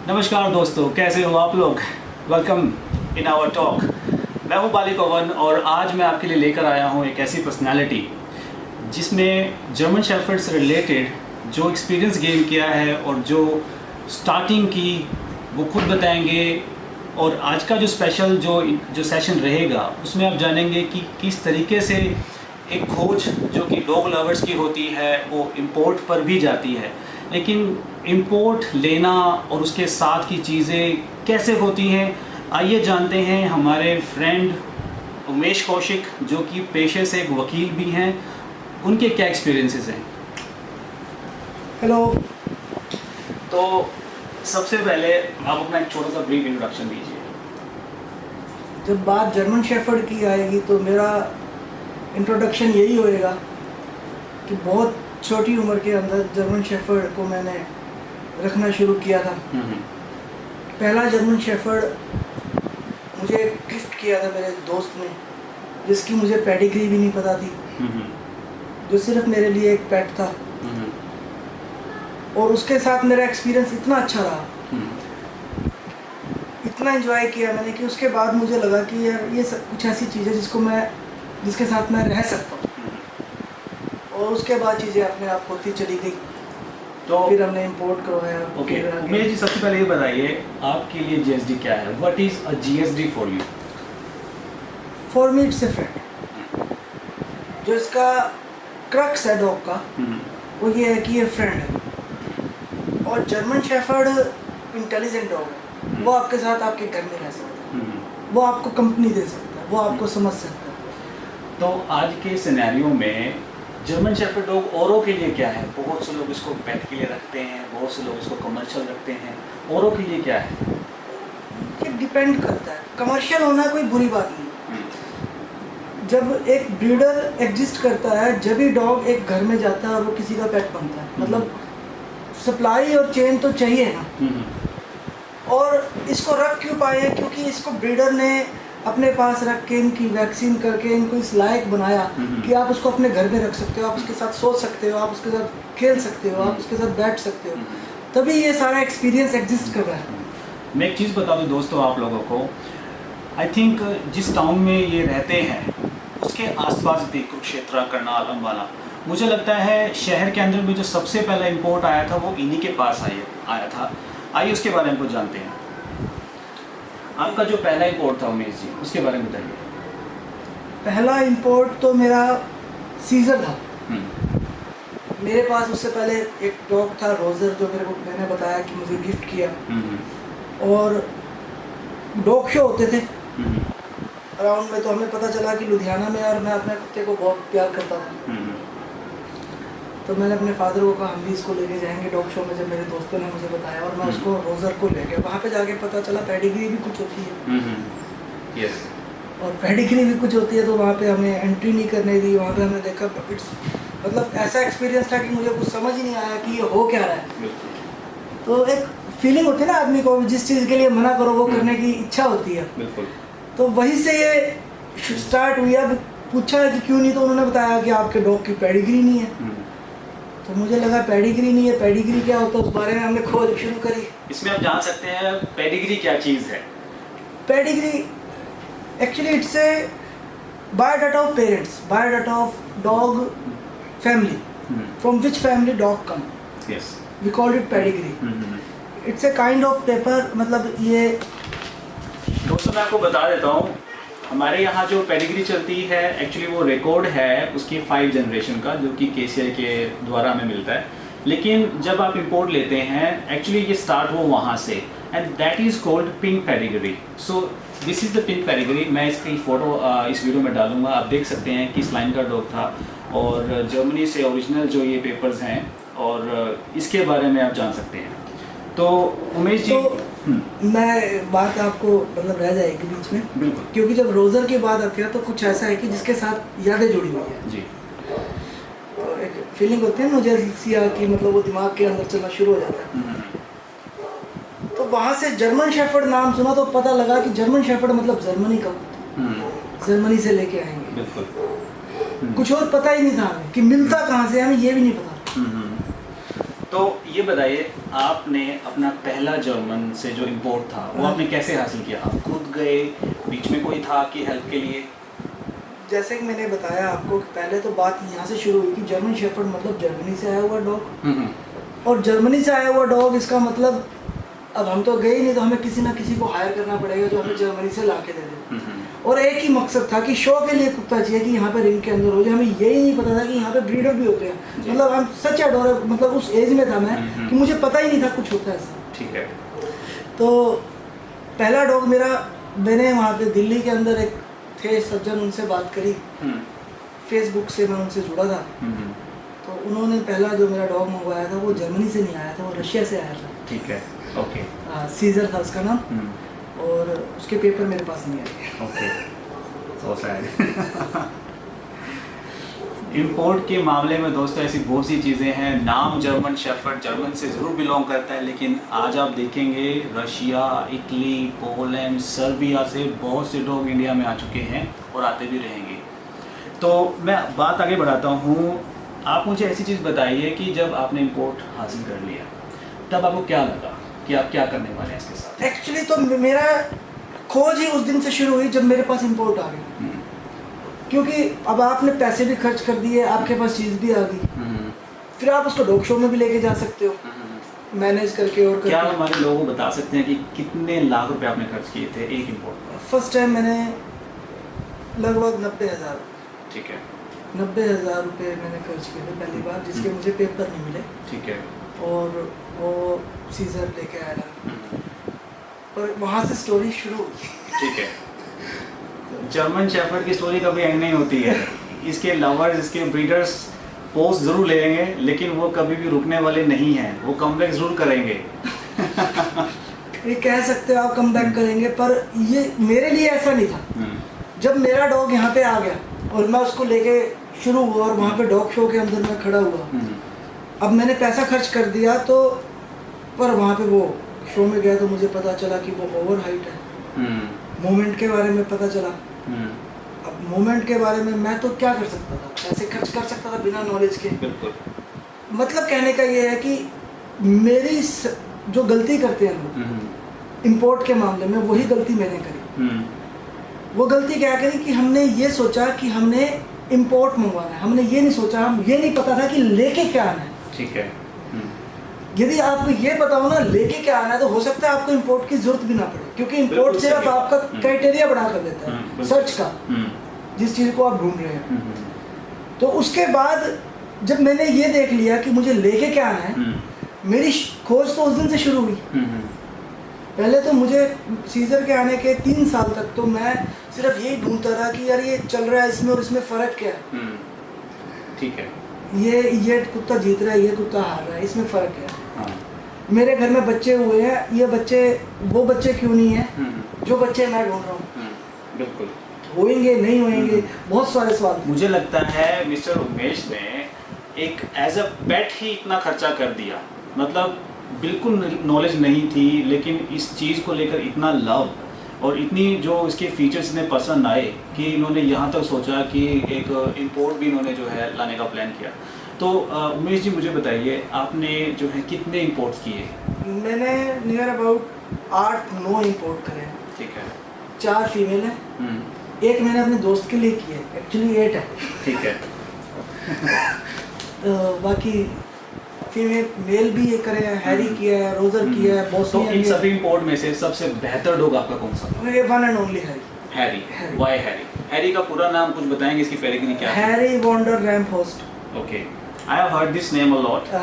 नमस्कार दोस्तों, कैसे हो आप लोग। Welcome in our talk. मैं हूं बाली पवन और आज मैं आपके लिए लेकर आया हूं एक ऐसी पर्सनालिटी जिसमें जर्मन शेफर्ड से रिलेटेड जो एक्सपीरियंस गेन किया है और जो स्टार्टिंग की वो खुद बताएंगे। और आज का जो स्पेशल जो सेशन रहेगा उसमें आप जानेंगे कि किस तरीके से एक खोज जो कि डॉग लवर्स की होती है वो इंपोर्ट पर भी जाती है, लेकिन इंपोर्ट लेना और उसके साथ की चीज़ें कैसे होती हैं। आइए जानते हैं हमारे फ्रेंड उमेश कौशिक, जो कि पेशे से एक वकील भी हैं, उनके क्या एक्सपीरियंसेस हैं। हेलो। तो सबसे पहले आप अपना एक छोटा सा ब्रीफ इंट्रोडक्शन दीजिए। जब बात जर्मन शेफर्ड की आएगी तो मेरा इंट्रोडक्शन यही होएगा कि बहुत छोटी उम्र के अंदर जर्मन शेफर्ड को मैंने रखना शुरू किया था। पहला जर्मन शेफर्ड मुझे गिफ्ट किया था मेरे दोस्त ने, जिसकी मुझे पेडिग्री भी नहीं पता थी, जो सिर्फ मेरे लिए एक पेट था। और उसके साथ मेरा एक्सपीरियंस इतना अच्छा रहा, इतना एंजॉय किया मैंने कि उसके बाद मुझे लगा कि यार ये सब कुछ ऐसी चीज़ है जिसके साथ मैं रह सकता हूँ। और उसके बाद चीज़ें अपने आप होती चली गई। तो फिर हमने इंपोर्ट करवाया। ओके उमेश जी, सबसे पहले ये बताइए आपके लिए जीएसडी क्या है। What is a GSD for you? For me it's a friend. जो इसका क्रक्स है डॉग का वो ये है कि ये फ्रेंड है। और जर्मन शेफर्ड इंटेलिजेंट डॉग है, वो आपके साथ आपके घर में रह सकता है, वो आपको कंपनी दे सकता है, वो आपको समझ सकता है। तो आज के सिनेरियो में जर्मन शेफर्ड डॉग औरों के लिए क्या है? बहुत से लोग इसको पेट के लिए रखते हैं, बहुत से लोग इसको कमर्शियल रखते हैं। औरों के लिए क्या है? ये डिपेंड करता है। कमर्शियल होना कोई बुरी बात नहीं। जब एक ब्रीडर एग्जिस्ट करता है, जब ही डॉग एक घर में जाता है और वो किसी का पेट बनता है, मतलब सप्लाई और चेन तो चाहिए ना। और इसको रख क्यों पाए हैं? क्योंकि इसको ब्रीडर ने अपने पास रख के इनकी वैक्सीन करके इनको इस लायक बनाया कि आप उसको अपने घर में रख सकते हो, आप उसके साथ सो सकते हो, आप उसके साथ खेल सकते हो, आप उसके साथ बैठ सकते हो। तभी ये सारा एक्सपीरियंस एग्जिस्ट कर रहा है। मैं एक चीज़ बता दूं दोस्तों आप लोगों को, आई थिंक जिस टाउन में ये रहते हैं उसके आसपास भी कुरुक्षेत्र, करनाल, अम्बाला, मुझे लगता है शहर के अंदर में जो सबसे पहला इंपोर्ट आया था वो इन्हीं के पास आया था। आइए उसके बारे में कुछ जानते हैं। आपका जो पहला इंपोर्ट था उमेश जी, उसके बारे में बताइए। पहला इंपोर्ट तो मेरा सीजर था। मेरे पास उससे पहले एक डॉग था रोजर, जो मैंने बताया कि मुझे गिफ्ट किया। और डॉग शो होते थे अराउंड में, तो हमें पता चला कि लुधियाना में, और मैं अपने कुत्ते को बहुत प्यार करता था। तो मैंने अपने फादर को कहा हम भी इसको लेके जाएंगे डॉग शो में। जब मेरे दोस्तों ने मुझे बताया और मैं उसको रोजर को ले गया, वहाँ पे जाके पता चला पेडिग्री भी कुछ होती है। यस। और पेडिग्री भी कुछ होती है, तो वहाँ पे हमें एंट्री नहीं करने दी। वहाँ पे हमने देखा मतलब ऐसा एक्सपीरियंस था कि मुझे कुछ समझ ही नहीं आया कि ये हो क्या रहा है। तो एक फीलिंग होती है ना आदमी को, जिस चीज़ के लिए मना करो वो करने की इच्छा होती है। बिल्कुल। तो वहीं से ये स्टार्ट हुई। अब पूछा है कि क्यों नहीं, तो उन्होंने बताया कि आपके डॉग की पेडिग्री नहीं है। तो मुझे लगा पेडिग्री नहीं है, पेडिग्री क्या होता है, उस बारे में हमने खोज शुरू करी। इसमें आप जान सकते हैं पेडिग्री क्या चीज़ है। Pedigree actually it's a biodata of parents, biodata of dog family, from which family dog come. Yes, we called it pedigree. It's a kind of paper. मतलब ये दोस्तों मैं आपको बता देता हूँ, हमारे यहाँ जो पेडिग्री चलती है एक्चुअली वो रिकॉर्ड है उसकी 5 जनरेशन का, जो कि केसीआई के द्वारा हमें मिलता है। लेकिन जब आप इंपोर्ट लेते हैं एक्चुअली ये स्टार्ट हो वहाँ से, and that is called pink pedigree. So this is the pink pedigree. मैं इसकी फ़ोटो इस वीडियो में डालूंगा, आप देख सकते हैं किस लाइन का डॉग था और जर्मनी से ओरिजिनल जो ये पेपर्स हैं, और इसके बारे में आप जान सकते हैं। तो उमेश जी, मैं बात आपको मतलब रह जाएगी बीच में, बिल्कुल, क्योंकि जब रोज़र की बात आती है तो कुछ ऐसा है कि जिसके साथ यादें जुड़ी हुई है जी। तो एक फीलिंग होती है मुझे सिया की, मतलब वो दिमाग के अंदर चलना शुरू हो जाता है। तो वहाँ से जर्मन शेफर्ड नाम सुना तो पता लगा कि जर्मन शेफर्ड मतलब जर्मनी का, जर्मनी से लेके आएंगे। बिल्कुल। कुछ और पता ही नहीं था हमें कि मिलता कहाँ से, हमें ये भी नहीं पता। तो ये बताइए, आपने अपना पहला जर्मन से जो इंपोर्ट था वो आपने कैसे हासिल किया? आप खुद गए, बीच में कोई था कि हेल्प के लिए? जैसे कि मैंने बताया आपको कि पहले तो बात यहाँ से शुरू हुई कि जर्मन शेफर्ड मतलब जर्मनी से आया हुआ डॉग, और जर्मनी से आया हुआ डॉग इसका मतलब अब हम तो गए ही नहीं, तो हमें किसी ना किसी को हायर करना पड़ेगा जो हमें जर्मनी से ला के दे दे। और एक ही मकसद था कि शो के लिए कुत्ता चाहिए कि यहाँ पे रिंग के अंदर हो जाए। हमें यही नहीं पता था कि यहाँ पे ब्रीडर भी होते हैं। मतलब हम सच एडोर, मतलब उस एज में था मैं कि मुझे पता ही नहीं था कुछ होता है ऐसा। ठीक है। तो पहला डॉग मेरा, मैंने वहाँ पे दिल्ली के अंदर एक थे सज्जन, उनसे बात करी, फेसबुक से मैं उनसे जुड़ा था। तो उन्होंने पहला जो मेरा डॉग मंगवाया था वो जर्मनी से नहीं आया था, वो रशिया से आया था। ठीक है, ओके। सीजर था उसका नाम, और उसके पेपर मेरे पास नहीं आए। Okay, so sad. इंपोर्ट के मामले में दोस्तों ऐसी बहुत सी चीज़ें हैं। नाम जर्मन शेफर्ड जर्मन से ज़रूर बिलोंग करता है, लेकिन आज आप देखेंगे रशिया, इटली, पोलैंड, सर्बिया से बहुत से डॉग इंडिया में आ चुके हैं और आते भी रहेंगे। तो मैं बात आगे बढ़ाता हूँ। आप मुझे ऐसी चीज़ बताइए कि जब आपने इंपोर्ट हासिल कर लिया तब आपको क्या लगा कि आप क्या करने वाले हैं इसके साथ? एक्चुअली तो मेरा खोज ही उस दिन से शुरू हुई जब मेरे पास इंपोर्ट आ गई। क्योंकि अब आपने पैसे भी खर्च कर दिए, आपके पास चीज़ भी आ गई, फिर आप उसको डॉग शो में भी लेके जा सकते हो मैनेज करके। और क्या हमारे लोगों को बता सकते हैं कि कितने लाख रुपए आपने खर्च किए थे एक इंपोर्ट पर? फर्स्ट टाइम मैंने लगभग 90,000, ठीक है, 90,000 रुपये मैंने खर्च किए थे पहली बार, जिसके मुझे पेपर नहीं मिले। ठीक है। और वो सीजर लेके आया था, और वहाँ से स्टोरी शुरू हुई। ठीक है। जर्मन शेफर्ड की स्टोरी कभी एंड नहीं होती है। इसके लवर्स, इसके ब्रीडर्स पोस्ट ज़रूर लेंगे, लेकिन वो कभी भी रुकने वाले नहीं हैं। वो कमबैक ज़रूर करेंगे। ये कह सकते हो आप कमबैक करेंगे, पर ये मेरे लिए ऐसा नहीं था। जब मेरा डॉग यहाँ पे आ गया और मैं उसको लेके शुरू हुआ और वहाँ पे डॉग शो के अंदर मैं खड़ा हुआ, अब मैंने पैसा खर्च कर दिया, तो पर वहाँ पे वो शो में गया तो मुझे पता चला कि वो ओवर हाइट है। मूवमेंट के बारे में पता चला। अब मूवमेंट के बारे में मैं तो क्या कर सकता था, पैसे खर्च कर सकता था बिना नॉलेज के। बिल्कुल। मतलब कहने का ये है कि मेरी जो गलती करते हैं लोग इंपोर्ट के मामले में, वही गलती मैंने करी। वो गलती क्या करी कि हमने ये सोचा कि हमने इंपोर्ट मंगवाना है, हमने ये नहीं सोचा, हम ये नहीं पता था कि लेके क्या आना है। ठीक है। यदि आपको ये पता हो ना लेके क्या आना है, तो हो सकता है आपको इंपोर्ट की जरूरत भी ना पड़े, क्योंकि इंपोर्ट सिर्फ आपका क्राइटेरिया बढ़ा कर देता है सर्च का, जिस चीज़ को आप ढूंढ रहे हैं। तो उसके बाद जब मैंने ये देख लिया कि मुझे लेके क्या आना है, मेरी खोज तो उस दिन से शुरू हुई। पहले तो मुझे सीजर के आने के 3 साल तक तो मैं सिर्फ यही ढूंढता था कि यार ये चल रहा है इसमें और इसमें फ़र्क क्या है। ठीक है। ये कुत्ता जीत रहा है, ये कुत्ता हार रहा है, इसमें फ़र्क है। हाँ। मेरे घर में बच्चे हुए हैं, ये बच्चे वो बच्चे क्यों नहीं हैं जो बच्चे मैं ढूंढ रहा हूँ। बिल्कुल। होएंगे नहीं होएंगे, बहुत सारे सवाल। मुझे लगता है मिस्टर उमेश ने एक एज अ पेट ही इतना खर्चा कर दिया। मतलब बिल्कुल नॉलेज नहीं थी, लेकिन इस चीज़ को लेकर इतना लव और इतनी जो इसके फीचर्स इन्हें पसंद आए कि इन्होंने यहाँ तक सोचा कि एक इंपोर्ट भी इन्होंने जो है लाने का प्लान किया। तो उमेश जी मुझे बताइए, आपने जो है कितने इंपोर्ट्स किए? मैंने नियर अबाउट 8-9 इंपोर्ट करे हैं। ठीक है। 4 फीमेल हैं, एक मैंने अपने दोस्त के लिए की है, एक्चुअली 8 है। ठीक है। तो बाकी फीमेल मेल भी ये करे हैं, हैरी किया है, रोजर किया है, तो इन सभी इंपोर्ट में से सबसे बेहतर डॉग आपका कौन सा? मेरे one and only Harry. Harry. Why Harry? हैरी का पूरा नाम कुछ बताएंगे, इसकी पेडिग्री क्या है? हैरी वॉन्डर रैम्पहोस्ट। Okay, I have heard this name a lot.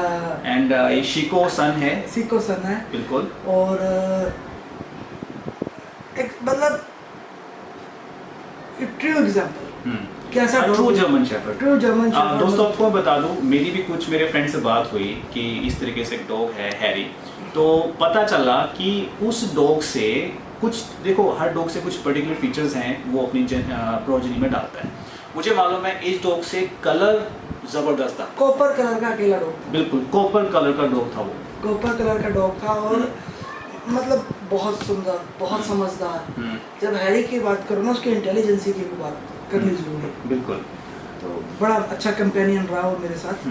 And ये शिको सन है। शिको सन है। बिल्कुल। और एक मतलब ट्रू एग्जांपल कैसा true German shepherd. True German shepherd. दोस्तों आपको मैं बता दूं, मेरी भी कुछ मेरे फ्रेंड से बात हुई कि इस तरीके से एक डॉग है हैरी, तो पता चला कि उस डॉग से कुछ, देखो हर डॉग से कुछ पर्टिकुलर फीचर्स हैं वो अपनी प्रोजेनी में डालता है। मुझे मालूम है इस डॉग से कलर जबरदस्त था। कॉपर कलर का अकेला डॉग था। बिल्कुल कॉपर कलर का डॉग था वो। कॉपर कलर का डॉग था और मतलब बहुत सुंदर, बहुत समझदार। जब हैरी की बात करो ना, उसकी इंटेलिजेंसी की भी बात करनी जरूरी है। बिल्कुल। तो बड़ा अच्छा कंपेनियन रहा वो मेरे साथ।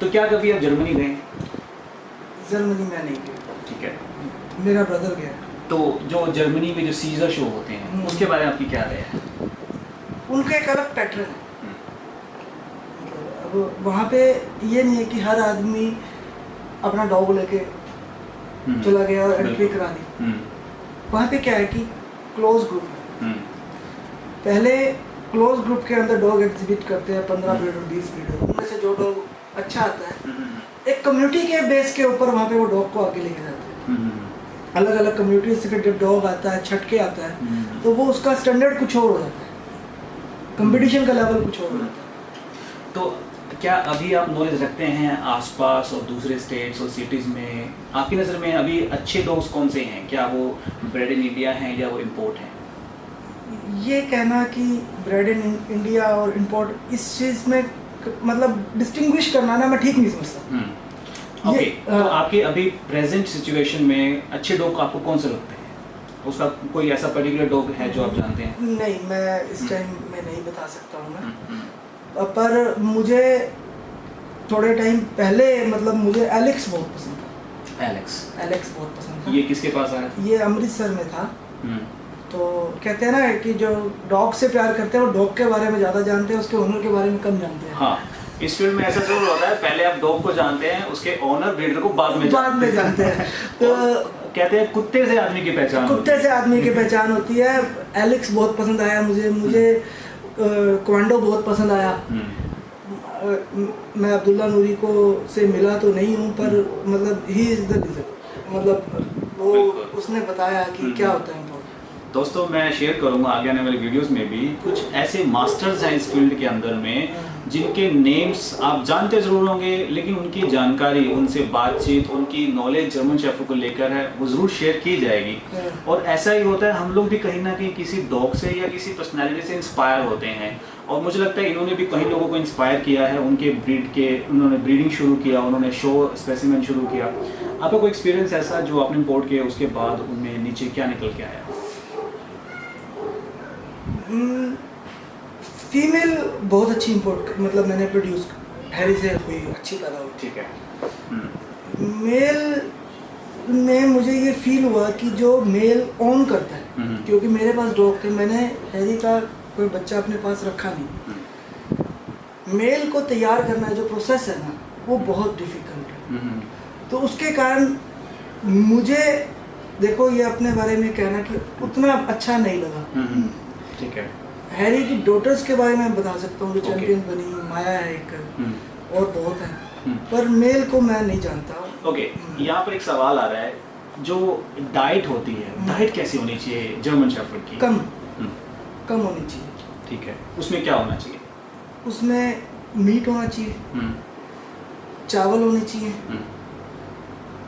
तो क्या कभी आप जर्मनी गए? जर्मनी में नहीं गया, ठीक है। मेरा ब्रदर गया। तो जो जर्मनी में जो सीजर शो होते हैं उसके बारे में आपकी क्या राय है? उनका एक अलग पैटर्न है। मतलब अब वहाँ पे ये नहीं है कि हर आदमी अपना डॉग लेके चला गया और एंट्री करा दी। वहाँ पे क्या है कि क्लोज ग्रुप है। पहले क्लोज ग्रुप के अंदर डॉग एग्जिबिट करते हैं 15 ब्रीडर 20 ब्रीडर, उनमें से जो डॉग अच्छा आता है एक कम्युनिटी के बेस के ऊपर वहाँ पे वो डॉग को आगे लेके जाते हैं। अलग अलग कम्युनिटी से जब डॉग आता है छटके आता है तो वो उसका स्टैंडर्ड कुछ और हो जाता है, कंपटीशन का लेवल कुछ और हो जाता है। तो क्या अभी आप नॉलेज रखते हैं आसपास और दूसरे स्टेट्स और सिटीज़ में, आपकी नज़र में अभी अच्छे डॉग्स कौन से हैं? क्या वो ब्रेड इन इंडिया हैं या वो इम्पोर्ट हैं? ये कहना कि ब्रेड इन इंडिया और इम्पोर्ट इस चीज़ में मतलब डिस्टिंग्विश करना ना मैं ठीक नहीं समझता। ओके, तो आपके अभी प्रेजेंट सिचुएशन में अच्छे डॉग आपको कौन से लगते हैं? उसका कोई ऐसा पर्टिकुलर डॉग है जो आप जानते हैं? नहीं, मैं इस टाइम में नहीं बता सकता हूँ मैं। पर मुझे थोड़े टाइम पहले मतलब मुझे एलेक्स बहुत पसंद था। एलेक्स बहुत पसंद था। ये किसके पास आया था? ये अमृतसर में था। तो कहते हैं ना कि जो डॉग से प्यार करते हैं वो डॉग के बारे में ज़्यादा जानते हैं, उसके ओनर के बारे में कम जानते हैं। हाँ, इस फील्ड में ऐसा जरूर होता है, पहले आप डॉग को जानते हैं, उसके ओनर ब्रीडर को बाद में जानते हैं। तो कहते हैं कुत्ते से आदमी की पहचान होती है। एलेक्स बहुत पसंद आया मुझे क्वांडो बहुत पसंद आया। मैं अब्दुल्ला नूरी को से मिला तो नहीं हूँ, पर मतलब ही इज़ द रीज़न, मतलब वो उसने बताया कि क्या होता है। दोस्तों, मैं शेयर करूंगा आगे आने वाले वीडियोस में भी कुछ ऐसे मास्टर्स हैं इस फील्ड के अंदर में जिनके नेम्स आप जानते जरूर होंगे, लेकिन उनकी जानकारी, उनसे बातचीत, उनकी नॉलेज जर्मन शेफर्ड को लेकर है वो ज़रूर शेयर की जाएगी। और ऐसा ही होता है, हम लोग भी कहीं ना कहीं किसी डॉग से या किसी पर्सनैलिटी से इंस्पायर होते हैं, और मुझे लगता है इन्होंने भी कई लोगों को इंस्पायर किया है। उनके ब्रीड के उन्होंने ब्रीडिंग शुरू किया, उन्होंने शो स्पेसिमेन शुरू किया। आपका कोई एक्सपीरियंस ऐसा जो आपने इम्पोर्ट किया उसके बाद उनमें नीचे क्या निकल के आया? फीमेल बहुत अच्छी इम्पोर्ट मतलब मैंने प्रोड्यूस हैरी से हुई, अच्छी पैदा हुई। ठीक है। मेल में मुझे ये फील हुआ कि जो मेल ऑन करता है, क्योंकि मेरे पास डॉग थे, मैंने हैरी का कोई बच्चा अपने पास रखा नहीं। मेल को तैयार करना जो प्रोसेस है ना वो बहुत डिफिकल्ट है। तो उसके कारण मुझे देखो ये अपने बारे में कहना कि उतना अच्छा नहीं लगा। ठीक है। हैरी की डॉटर्स के बारे में बता सकता हूँ, जो चैंपियन बनी, माया है एक और बहुत है, पर मेल को मैं नहीं जानता। ओके, यहाँ पर एक सवाल आ रहा है, जो डाइट होती है, डाइट कैसी होनी चाहिए जर्मन शेफर्ड की? कम होनी चाहिए। ठीक है, उसमें क्या होना चाहिए? उसमें मीट होना चाहिए, चावल होने चाहिए,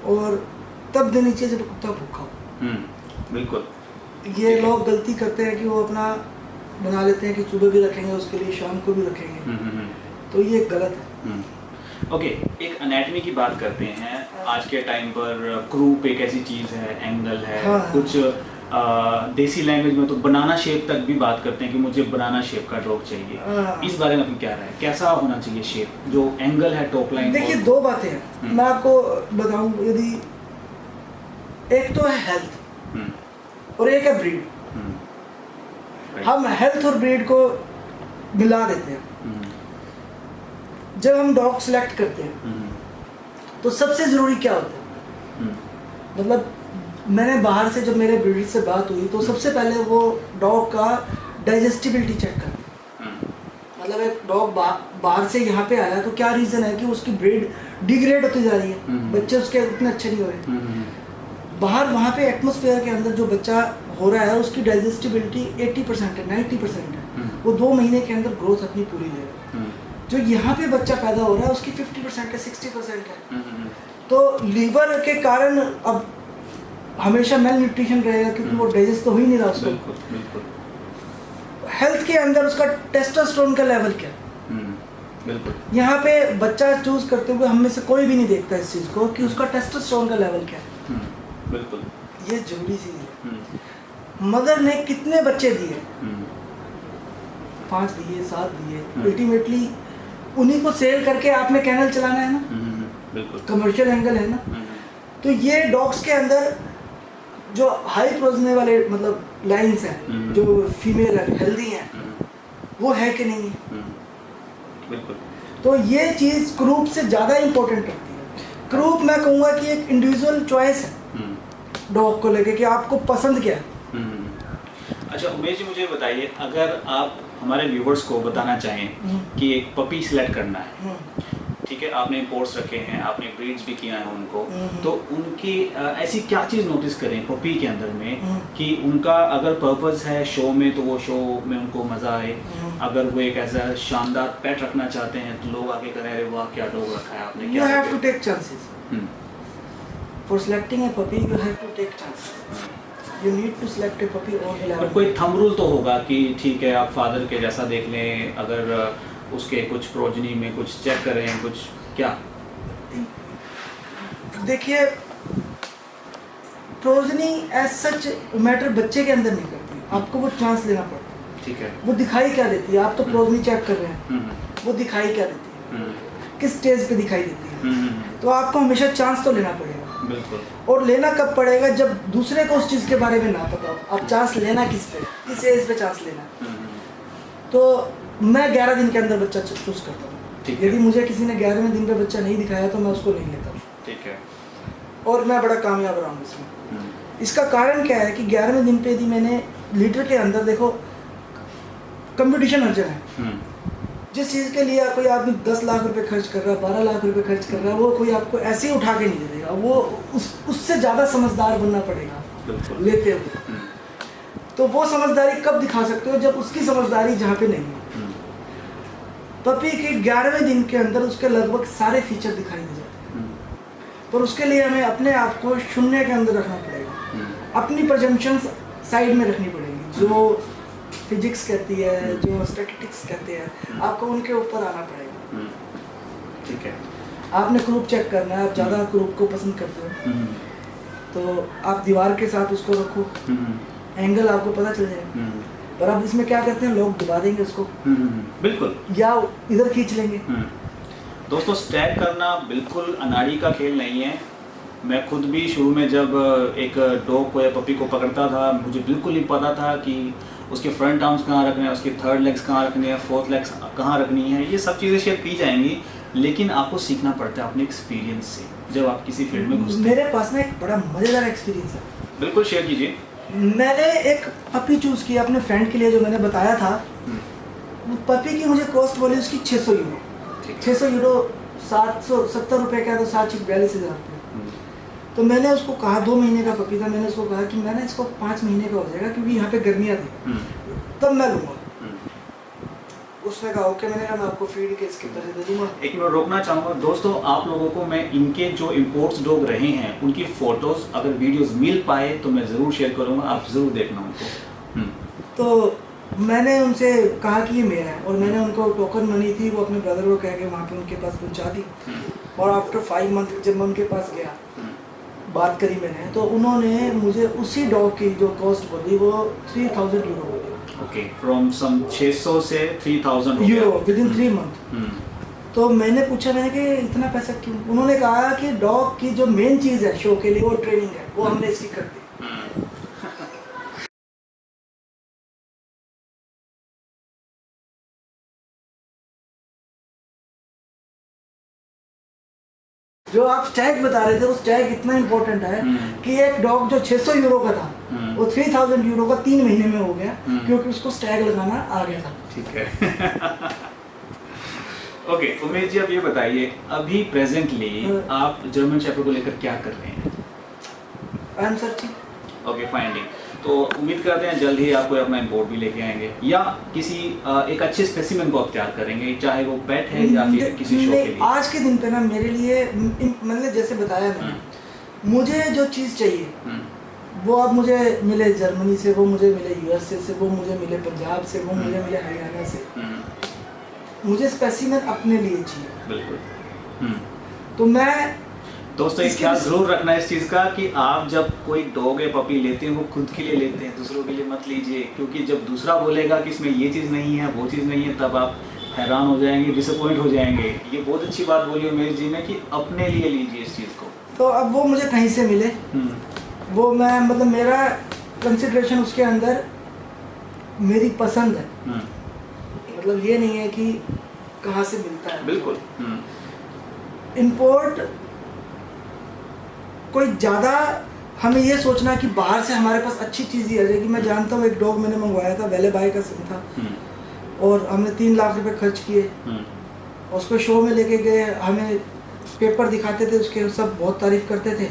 और तब देनी चाहिए जब कुत्ता भूखा हो। बिल्कुल। ये लोग गलती करते हैं कि वो अपना बना लेते हैं कि सुबह भी रखेंगे उसके लिए, शाम को भी रखेंगे, तो ये गलत है। ओके, एक एनाटॉमी की बात करते हैं। आज के टाइम पर क्रूप एक ऐसी चीज़ है, एंगल है, कुछ देसी लैंग्वेज में तो बनाना शेप तक भी बात करते हैं कि मुझे बनाना शेप का डॉग चाहिए। इस बारे में आपको क्या राय है, कैसा होना चाहिए शेप, जो एंगल है टॉप लाइन? देखिए, दो बातें हैं, मैं आपको बताऊं। यदि एक तो है हेल्थ और एक है ब्रीड। हम हेल्थ और ब्रीड को मिला देते हैं। जब हम डॉग सेलेक्ट करते हैं तो सबसे ज़रूरी क्या होता है, मतलब मैंने बाहर से जब मेरे ब्रीडर से बात हुई तो सबसे पहले वो डॉग का डाइजेस्टिबिलिटी चेक करते हैं। मतलब एक डॉग बाहर से यहाँ पे आया तो क्या रीज़न है कि उसकी ब्रीड डिग्रेड होती जा रही है, बच्चे उसके उतने अच्छे नहीं हो रहे। बाहर वहाँ पे एटमॉस्फेयर के अंदर जो बच्चा हो रहा है उसकी डाइजेस्टिबिलिटी 80% है, 90% है, वो 2 महीने के अंदर ग्रोथ अपनी पूरी ले रहा है। जो यहाँ पे बच्चा पैदा हो रहा है उसकी 50% है, 60% है। तो लीवर के कारण अब हमेशा मेल न्यूट्रिशन रहेगा, क्योंकि वो डाइजेस्ट तो हो ही नहीं रहा उसको। बिल्कुल। हेल्थ के अंदर उसका टेस्टोस्टेरोन का लेवल क्या है, बिल्कुल। यहाँ पे बच्चा चूज करते हुए हम में से कोई भी नहीं देखता इस चीज़ को कि उसका टेस्टोस्टेरोन का लेवल क्या है। बिल्कुल, ये जरूरी चीज़ है। मदर ने कितने बच्चे दिए, 5 दिए, 7 दिए, अल्टीमेटली उन्हीं को सेल करके आपने कैनल चलाना है ना, बिल्कुल, कमर्शियल एंगल है ना। तो ये डॉग्स के अंदर जो हाई प्रोजने वाले मतलब लाइन्स हैं, जो फीमेल है हेल्दी हैं, वो है कि नहीं है। बिल्कुल। तो ये चीज़ क्रूप से ज़्यादा इम्पोर्टेंट रखती है। क्रूप मैं कहूँगा कि एक इंडिविजुअल चॉइस है डॉग को लेके कि आपको पसंद क्या है। अच्छा उमेश जी, मुझे बताइए, अगर आप हमारे व्यूवर्स को बताना चाहें कि एक पपी सिलेक्ट करना है, ठीक है, आपने इंपोर्ट्स रखे हैं, आपने ब्रीड्स भी किया है उनको, तो उनकी ऐसी क्या चीज़ नोटिस करें पपी के अंदर में कि उनका अगर पर्पस है शो में तो वो शो में उनको मज़ा आए, अगर वो एक ऐसा शानदार पेट रखना चाहते हैं तो लोग आके करें अरे वाह क्या डॉग रखा है आपने, You have to take chances. For selecting a puppy, you have to take chances. You need to select a puppy on पर 11. कोई थंब रूल तो होगा कि ठीक है आप फादर के जैसा देख लें, अगर उसके कुछ प्रोजनी में कुछ चेक करें, कुछ क्या? देखिए, प्रोजनी एज सच मैटर बच्चे के अंदर नहीं करती, आपको वो चांस लेना पड़ता है। ठीक है। वो दिखाई क्या देती है, आप तो प्रोजनी चेक कर रहे हैं, वो दिखाई क्या देती है, किस स्टेज पे दिखाई देती है, तो आपको हमेशा चांस तो लेना पड़ेगा। बिल्कुल। और लेना कब पड़ेगा, जब दूसरे को उस चीज़ के बारे में ना पता हो। आप चांस लेना किस पे, किस एज पे चांस लेना। तो मैं 11 दिन के अंदर बच्चा चूज करता हूँ। यदि मुझे किसी ने 11वें दिन पे बच्चा नहीं दिखाया तो मैं उसको नहीं लेता। ठीक है। और मैं बड़ा कामयाब रहा हूँ इसमें। इसका कारण क्या है कि 11वें दिन पे यदि मैंने लीटर के अंदर देखो कंपटीशन हर जगह है। जिस चीज़ के लिए कोई आदमी 10 लाख रुपए खर्च कर रहा है, 12 लाख रुपए खर्च कर रहा है, वो कोई आपको ऐसे ही उठा के नहीं दे देगा, वो उससे ज़्यादा समझदार बनना पड़ेगा लेते हुए। तो वो समझदारी कब दिखा सकते हो, जब उसकी समझदारी जहाँ पे नहीं है। पपी के 11वें दिन के अंदर उसके लगभग सारे फीचर दिखाई दे जाते हैं, पर उसके लिए हमें अपने आप को शून्य के अंदर रखना पड़ेगा, अपनी प्रजम्पशंस साइड में रखनी पड़ेगी। जो फिजिक्स कहती है, जो स्टैटिस्टिक्स कहते हैं, आपको उनके ऊपर आना पड़ेगा। ठीक है। आपने क्रूप चेक करना है, आप ज़्यादा क्रूप को पसंद करते हो तो आप दीवार के साथ उसको रखो, एंगल आपको पता चल जाएगा। पर अब इसमें क्या करते हैं, लोग दबा देंगे उसको, बिल्कुल, या इधर खींच लेंगे। दोस्तों स्टैग करना बिल्कुल अनाड़ी का खेल नहीं है। मैं खुद भी शुरू में जब एक डॉग को या पपी को पकड़ता था, मुझे बिल्कुल नहीं पता था कि उसके फ्रंट आर्म्स कहाँ रखने हैं, उसके थर्ड लेग्स कहाँ रखने हैं, फोर्थ लेग्स कहाँ रखनी है। ये सब चीज़ें शेयर की जाएंगी, लेकिन आपको सीखना पड़ता है अपने एक्सपीरियंस से जब आप किसी फील्ड में घुसते हैं। मेरे पास ना एक बड़ा मज़ेदार एक्सपीरियंस है। बिल्कुल शेयर कीजिए। मैंने एक पपी चूज़ किया अपने फ्रेंड के लिए, जो मैंने बताया था। पपी की मुझे कॉस्ट बोली उसकी 600 यूरो। 600 यूरो 770 रुपये का, तो 742,000 रुपये। तो मैंने उसको कहा, 2 महीने का पपी था, मैंने उसको कहा कि मैंने इसको 5 महीने का हो जाएगा क्योंकि यहाँ पे गर्मियाँ थी, तब मैं लूँगा। उसने कहा ओके। मैंने कहा मैं आपको फीड के इसके पैसे दे दूँगा। एक मिनट रोकना चाहूँगा दोस्तों, आप लोगों को मैं इनके जो इम्पोर्ट्स डॉग रहे हैं उनकी फ़ोटोज़ अगर वीडियोज़ मिल पाए तो मैं ज़रूर शेयर करूँगा, आप ज़रूर देखना उनको। तो मैंने उनसे कहा कि ये मेरा है, और मैंने उनको टोकन मनी थी वो अपने ब्रदर को कह के वहाँ पे उनके पास पहुँचा दी। और आफ्टर 5 मंथ जब मैं उनके पास गया, बात करी मैंने, तो उन्होंने मुझे उसी डॉग की जो कॉस्ट बोली वो 3000 यूरो बोली। ओके, फ्रॉम सम 600 से 3000 यूरो विद इन 3 मंथ। तो मैंने पूछा, मैंने कि इतना पैसा क्यों? उन्होंने कहा कि डॉग की जो मेन चीज़ है शो के लिए वो ट्रेनिंग है, वो हमने इसकी कर दी। जो आप स्टैग बता रहे थे, वो स्टैग इतना इम्पोर्टेंट है कि एक डॉग जो 600 यूरो का था वो 3000 यूरो का 3 महीने में हो गया, क्योंकि उसको स्टैग लगाना आ गया था। ठीक है। ओके उमेश जी, अब ये बताइए अभी प्रेजेंटली आप जर्मन शेफर्ड को लेकर क्या कर रहे हैं? I am searching. Okay finding. तो उम्मीद करते हैं जल्द ही आप कोई अपना इम्पोर्ट भी लेके आएंगे, या किसी एक अच्छे स्पेसिमेन को आप तैयार करेंगे, चाहे वो पेट है या फिर किसी शो के लिए। आज के दिन पे ना मेरे लिए मतलब जैसे बताया मैंने, मुझे जो चीज़ चाहिए वो अब मुझे मिले जर्मनी से, वो मुझे मिले यूएसए से, वो मुझे मिले पंजाब से, वो मुझे मिले हरियाणा से। मुझे स्पेसिमेन अपने लिए चाहिए। बिल्कुल। तो मैं दोस्तों एक ख्याल जरूर रखना है इस चीज़ का कि आप जब कोई डॉग या पपी लेते हैं वो खुद के लिए लेते हैं, दूसरों के लिए मत लीजिए, क्योंकि जब दूसरा बोलेगा कि इसमें ये चीज़ नहीं है, वो चीज़ नहीं है, तब आप हैरान हो जाएंगे, डिसअपॉइंट हो जाएंगे। ये बहुत अच्छी बात बोली उमेश जी ने कि अपने लिए लीजिए इस चीज़ को। तो अब वो मुझे कहीं से मिले, वो मैं मतलब मेरा कंसिडरेशन उसके अंदर मेरी पसंद है, मतलब ये नहीं है कि कहाँ से मिलता है। बिल्कुल। इंपोर्ट कोई ज़्यादा हमें ये सोचना कि बाहर से हमारे पास अच्छी चीज़ ही आ जाएगी। मैं जानता हूँ एक डॉग मैंने मंगवाया था, वेले बाई का सिम था, और हमने 3 लाख रुपए खर्च किए, उसको शो में लेके गए, हमें पेपर दिखाते थे उसके, सब बहुत तारीफ करते थे।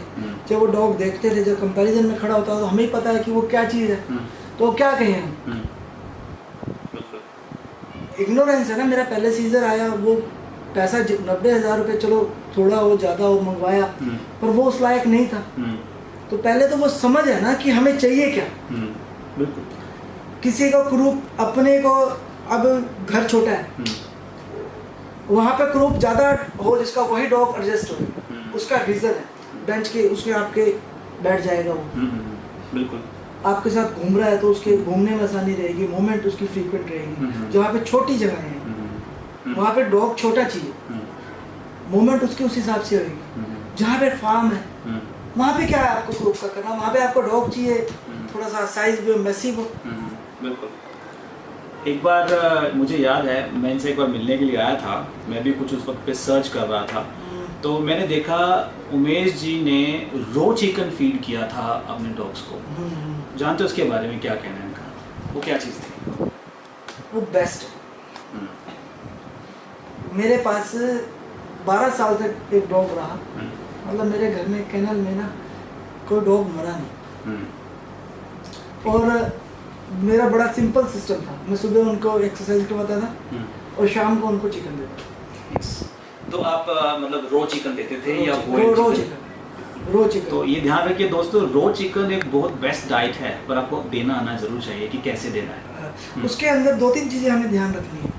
जब वो डॉग देखते थे, जब कंपैरिजन में खड़ा होता था, तो हमें ही पता है कि वो क्या चीज़ है, तो क्या कहें हम, इग्नोरेंस है ना। मेरा पहले सीजर आया, वो पैसा 90,000 रुपये, चलो थोड़ा हो ज़्यादा हो मंगवाया, पर वो उस लायक नहीं था। तो पहले तो वो समझ है ना कि हमें चाहिए क्या। बिल्कुल। किसी को क्रूप अपने को, अब घर छोटा है, वहाँ पे क्रूप ज़्यादा हो जिसका, वही डॉग एडजस्ट हो, उसका रीज़न है बेंच के, उसके आपके बैठ जाएगा वो। बिल्कुल। आपके साथ घूम रहा है तो उसके घूमने में आसानी रहेगी, मूवमेंट उसकी फ्रीक्वेंट रहेगी। जहाँ पे छोटी जगह है वहाँ पे डॉग छोटा चाहिए, मूवमेंट उसकी उस हिसाब से रहेगी। जहाँ पे फार्म है वहाँ पे क्या है आपको क्रूप का करना, वहाँ पे आपको डॉग चाहिए थोड़ा सा साइज भी मैसिव हो। बिल्कुल। एक बार मुझे याद है, मैं इनसे एक बार मिलने के लिए आया था, मैं भी कुछ उस वक्त पे सर्च कर रहा था, तो मैंने देखा उमेश जी ने रो चिकन फीड किया था अपने डॉग्स को। जानते हो उसके बारे में क्या कहना है इनका, वो क्या चीज़ थी? वो बेस्ट है। मेरे पास 12 साल तक एक डॉग रहा, मतलब मेरे घर में कैनल में ना कोई डॉग मरा नहीं। और मेरा बड़ा सिंपल सिस्टम था, मैं सुबह उनको एक्सरसाइज करवाता था और शाम को उनको चिकन देता था। तो आप मतलब रो चिकन देते थे या रो चिकन? तो ये ध्यान रखिए दोस्तों, रो चिकन एक बहुत बेस्ट डाइट है, पर आपको देना आना जरूर चाहिए कि कैसे देना है। उसके अंदर 2-3 चीज़ें हमें ध्यान रखनी है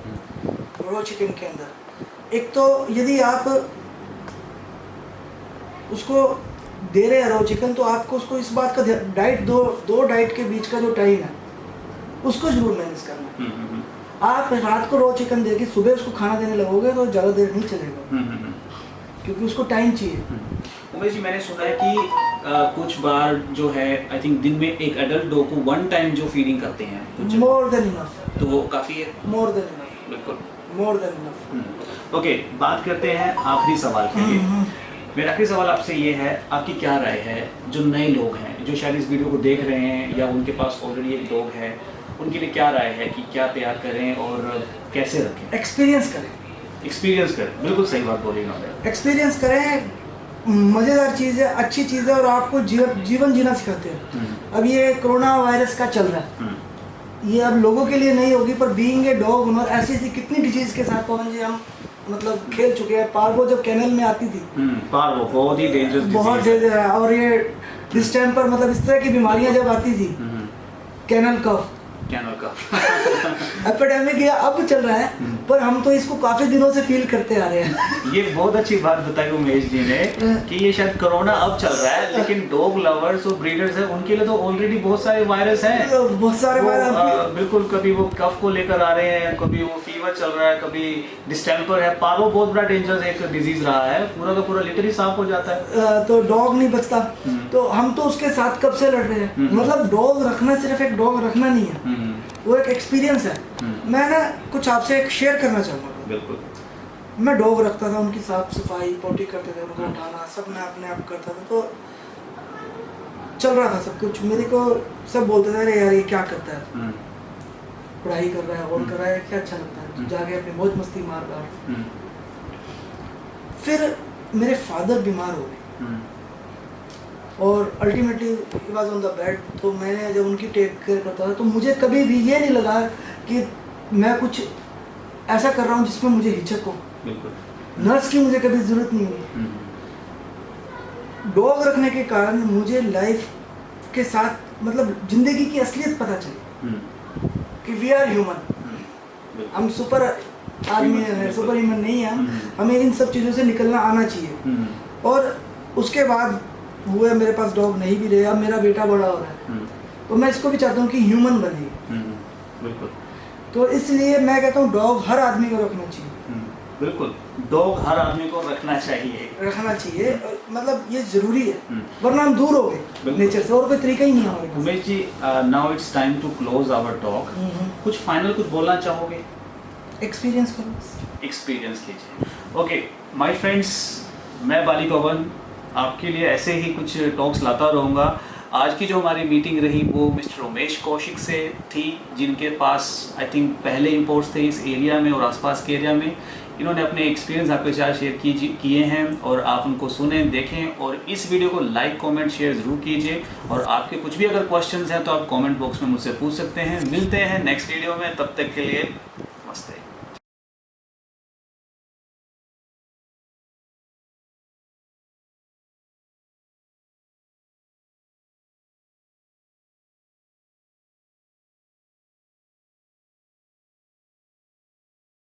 रो चिकन के अंदर। एक तो यदि आप उसको दे रहे हैं रो चिकन, तो आपको उसको इस बात का डाइट, दो डाइट के बीच का जो टाइम है उसको जरूर मैनेज करना है। आप रात को रो चिकन देके सुबह उसको खाना देने लगोगे तो ज़्यादा देर नहीं चलेगा, क्योंकि उसको टाइम चाहिए। उमेश जी, मैंने सुना है कि कुछ बार जो है, आई थिंक दिन में एक एडल्ट डॉग को 1 टाइम जो फीडिंग करते हैं, मोर देन इनफ, तो वो काफ़ी है। मोर देन इनफ, बिल्कुल मोर देन इनफ। ओके, बात करते हैं आखिरी सवाल के लिए। मेरा आखिरी सवाल आपसे ये है, आपकी क्या राय है जो नए लोग हैं जो शायद इस वीडियो को देख रहे हैं या उनके पास ऑलरेडी एक डॉग है, उनके लिए क्या राय है कि क्या तैयार करें और कैसे रखें? एक्सपीरियंस करें, एक्सपीरियंस करें। बिल्कुल सही बात बोली उन्होंने। एक्सपीरियंस करें, मज़ेदार चीज़ है, अच्छी चीज़ है, और आपको जीवन जीना सिखाते हैं। अब ये कोरोना वायरस का चल रहा है, ये अब लोगों के लिए नहीं होगी, पर बीइंग ए डॉग ओनर ऐसी ऐसी कितनी डिजीज़ के साथ पवन जी हम मतलब खेल चुके हैं। पार्वो जब कैनल में आती थी, पार्वो बहुत ही डेंजरस, बहुत डेंजर है। और ये डिस्टेम्पर, मतलब इस तरह की बीमारियां जब आती थी, कैनल कफ एपिडेमिक ये अब चल रहा है, पर हम तो इसको काफी दिनों से फील करते आ रहे हैं। ये बहुत अच्छी बात बताई उमेश जी ने कि ये शायद कोरोना अब चल रहा है, लेकिन डॉग लवर्स और ब्रीडर्स हैं उनके लिए तो ऑलरेडी बहुत सारे वायरस हैं, बहुत सारे वायरस। बिल्कुल, कभी वो कफ को लेकर आ रहे हैं, कभी वो फीवर चल रहा है, कभी डिस्टेम्पर है। पार्वो बहुत बड़ा डेंजरस एक डिजीज रहा है, पूरा का पूरा लिटर ही साफ हो जाता है, तो डॉग नहीं बचता। तो हम तो उसके साथ कब से लड़ रहे हैं। मतलब डॉग रखना सिर्फ एक डॉग रखना नहीं है, वो एक एक्सपीरियंस है। मैं ना कुछ आपसे एक शेयर करना चाहूँगा। बिल्कुल। मैं डॉग रखता था, उनकी साफ सफाई, पोटी करते थे, उनको उठाना सब मैं अपने आप करता था, तो चल रहा था सब कुछ। मेरे को सब बोलते थे, अरे यार ये क्या करता है, पढ़ाई कर रहा है और कर रहा है, क्या अच्छा लगता है, तू जाके अपनी मौज मस्ती मार रहा है। फिर मेरे फादर बीमार हो गए और ultimately he was on the bed. तो मैंने जब उनकी टेक केयर करता था, तो मुझे कभी भी ये नहीं लगा कि मैं कुछ ऐसा कर रहा हूँ जिसमें मुझे हिचक हो। नर्स की मुझे कभी ज़रूरत नहीं हुई। डॉग रखने के कारण मुझे लाइफ के साथ मतलब ज़िंदगी की असलियत पता चली कि वी आर ह्यूमन। हम सुपर आदमी हैं, सुपर ह्यूमन नहीं है हम। हमें इन सब चीज़ों से निकलना आना चाहिए। और उसके बाद हुए मेरे पास डॉग नहीं भी रहे, अब मेरा बेटा बड़ा हो रहा है, तो मैं इसको भी चाहता हूँ कि ह्यूमन बने। बिल्कुल। तो इसलिए मैं कहता हूँ डॉग हर आदमी को रखना चाहिए। बिल्कुल, डॉग हर आदमी को रखना चाहिए। रखना चाहिए, मतलब ये ज़रूरी है, हम्म। वरना हम दूर हो गए बिल्कुल। नेचर से, और कोई तरीका ही नहीं है हमारे पास। Umesh ji, now it's time to close our talk. कुछ फाइनल कुछ बोलना चाहोगे? एक्सपीरियंस करो बस। एक्सपीरियंस कीजिए। ओके माय फ्रेंड्स, मैं बाली पवन आपके लिए ऐसे ही कुछ टॉक्स लाता रहूँगा। आज की जो हमारी मीटिंग रही वो मिस्टर उमेश कौशिक से थी, जिनके पास आई थिंक पहले इंपोर्ट्स थे इस एरिया में और आसपास के एरिया में। इन्होंने अपने एक्सपीरियंस आपके साथ शेयर किए हैं और आप उनको सुने, देखें और इस वीडियो को लाइक कमेंट शेयर ज़रूर कीजिए। और आपके कुछ भी अगर क्वेश्चंस हैं तो आप कमेंट बॉक्स में मुझसे पूछ सकते हैं। मिलते हैं नेक्स्ट वीडियो में, तब तक के लिए